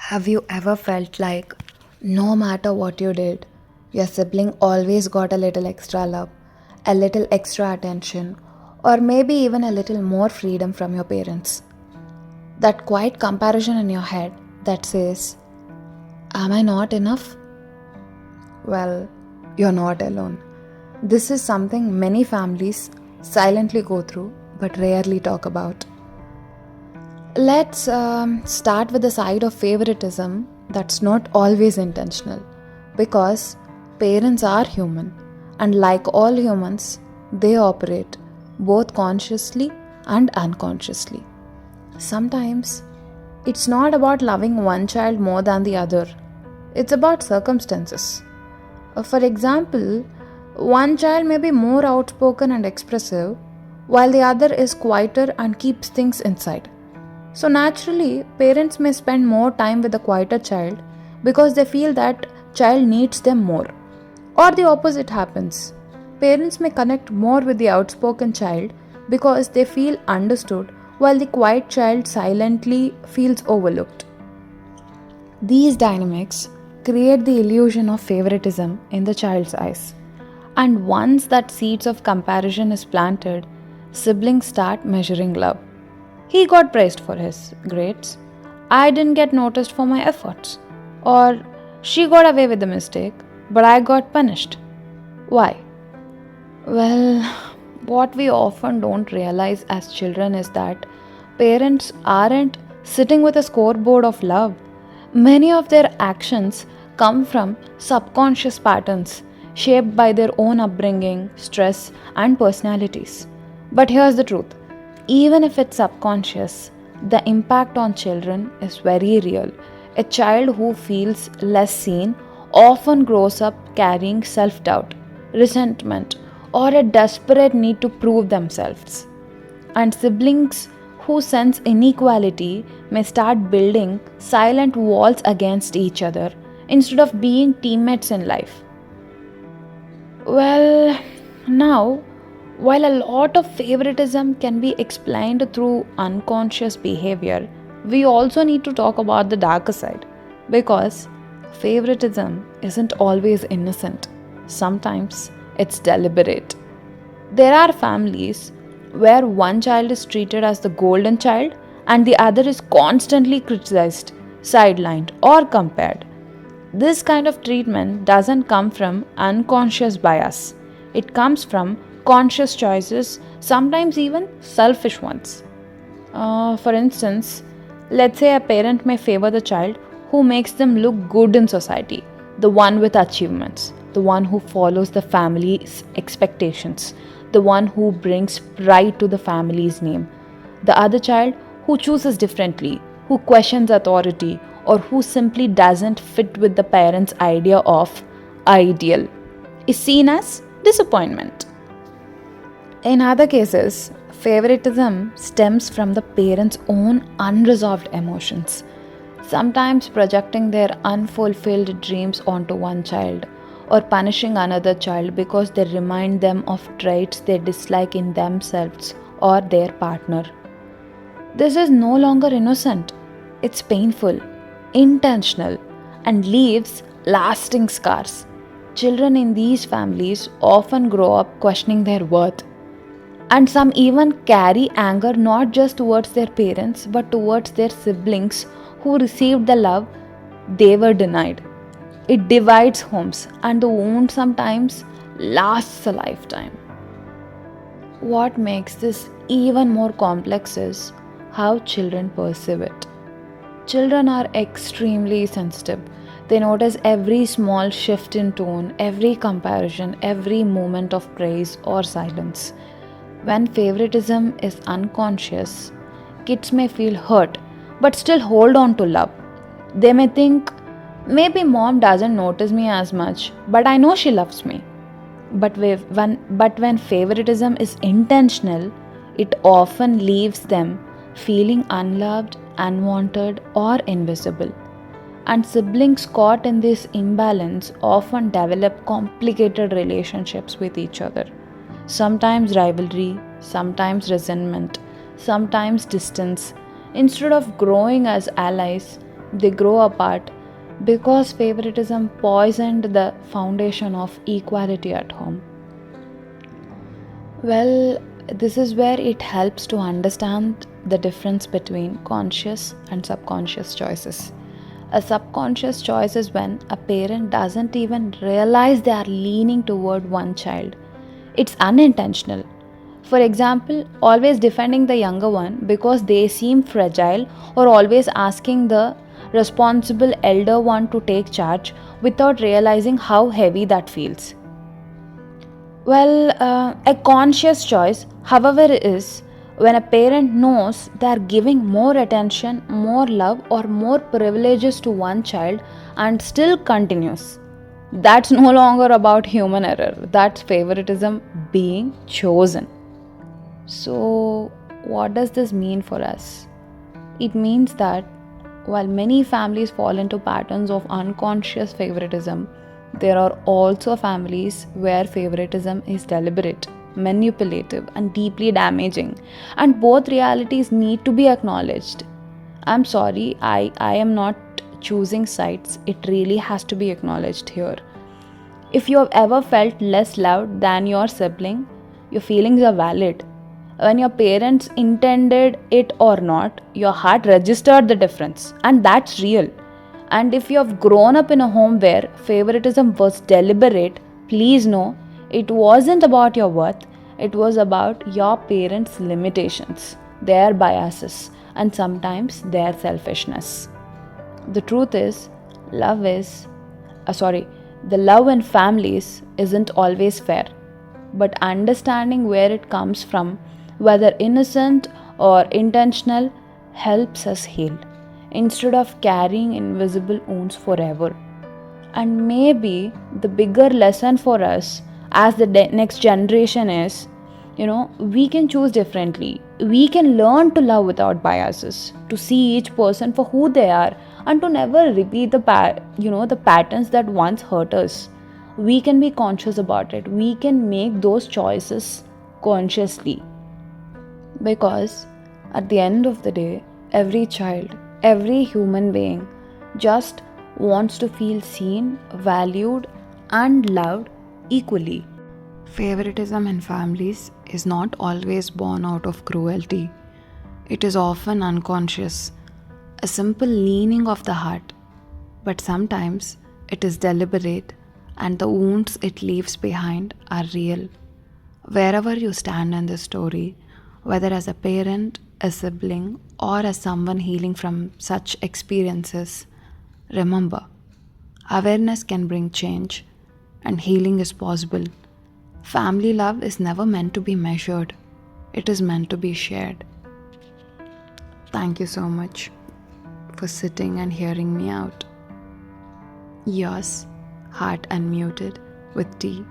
Have you ever felt like no matter what you did, your sibling always got a little extra love, a little extra attention, or maybe even a little more freedom from your parents? That quiet comparison in your head that says, am I not enough? Well, you're not alone. This is something many families silently go through but rarely talk about. Let's start with the side of favoritism that's not always intentional because parents are human, and like all humans, they operate both consciously and unconsciously. Sometimes it's not about loving one child more than the other, it's about circumstances. For example, one child may be more outspoken and expressive, while the other is quieter and keeps things inside. So, naturally, parents may spend more time with the quieter child because they feel that child needs them more. Or the opposite happens. Parents may connect more with the outspoken child because they feel understood while the quiet child silently feels overlooked. These dynamics create the illusion of favoritism in the child's eyes. And once that seeds of comparison is planted, siblings start measuring love. He got praised for his grades. I didn't get noticed for my efforts. Or she got away with the mistake, but I got punished. Why? Well, what we often don't realize as children is that parents aren't sitting with a scoreboard of love. Many of their actions come from subconscious patterns shaped by their own upbringing, stress, and personalities. But here's the truth, even if it's subconscious, the impact on children is very real. A child who feels less seen often grows up carrying self doubt, resentment, or a desperate need to prove themselves. And siblings who sense inequality may start building silent walls against each other instead of being teammates in life. Well, now, while a lot of favoritism can be explained through unconscious behavior, we also need to talk about the darker side because favoritism isn't always innocent. Sometimes it's deliberate. There are families where one child is treated as the golden child and the other is constantly criticized, sidelined, or compared. This kind of treatment doesn't come from unconscious bias, it comes from conscious choices, sometimes even selfish ones. For instance, let's say a parent may favor the child who makes them look good in society, the one with achievements, the one who follows the family's expectations, the one who brings pride to the family's name. The other child who chooses differently, who questions authority, or who simply doesn't fit with the parent's idea of ideal, is seen as disappointment. In other cases, favoritism stems from the parent's own unresolved emotions, sometimes projecting their unfulfilled dreams onto one child, or punishing another child because they remind them of traits they dislike in themselves or their partner. This is no longer innocent, it's painful, intentional, and leaves lasting scars. Children in these families often grow up questioning their worth, and some even carry anger not just towards their parents but towards their siblings who received the love they were denied. It divides homes, and the wound sometimes lasts a lifetime. What makes this even more complex is how children perceive it. Children are extremely sensitive. They notice every small shift in tone, every comparison, every moment of praise or silence. When favoritism is unconscious, kids may feel hurt but still hold on to love. They may think, maybe mom doesn't notice me as much, but I know she loves me. But when favoritism is intentional, it often leaves them feeling unloved, unwanted, or invisible. And siblings caught in this imbalance often develop complicated relationships with each other. Sometimes rivalry, sometimes resentment, sometimes distance. Instead of growing as allies, They grow apart because favoritism poisoned the foundation of equality at home. Well, this is where it helps to understand the difference between conscious and subconscious choices. A subconscious choice is when a parent doesn't even realize they are leaning toward one child. It's unintentional. For example, always defending the younger one because they seem fragile, or always asking the responsible elder one to take charge without realizing how heavy that feels. Well, a conscious choice, however, is when a parent knows they are giving more attention, more love, or more privileges to one child and still continues. That's no longer about human error, that's favoritism being chosen. So, what does this mean for us? It means that while many families fall into patterns of unconscious favoritism, there are also families where favoritism is deliberate, manipulative, and deeply damaging, and both realities need to be acknowledged. I'm sorry, I am not choosing sides, it really has to be acknowledged here. If you have ever felt less loved than your sibling, your feelings are valid. When your parents intended it or not, your heart registered the difference, and that's real. And if you have grown up in a home where favoritism was deliberate, please know it wasn't about your worth, it was about your parents' limitations, their biases, and sometimes their selfishness. The truth is, love is, sorry, the love in families isn't always fair, but understanding where it comes from, whether innocent or intentional, helps us heal instead of carrying invisible wounds forever. And maybe the bigger lesson for us as the next generation is, we can choose differently. We can learn to love without biases, to see each person for who they are, and to never repeat the patterns that once hurt us. We can be conscious about it. We can make those choices consciously, because at the end of the day, every child, every human being just wants to feel seen, valued, and loved equally. Favoritism in families is not always born out of cruelty. It is often unconscious, a simple leaning of the heart. But sometimes it is deliberate, and the wounds it leaves behind are real. Wherever you stand in this story, whether as a parent, a sibling, or as someone healing from such experiences, remember, awareness can bring change, and healing is possible. Family love is never meant to be measured, it is meant to be shared. Thank you so much for sitting and hearing me out. Yours, Heart Unmuted with Tea.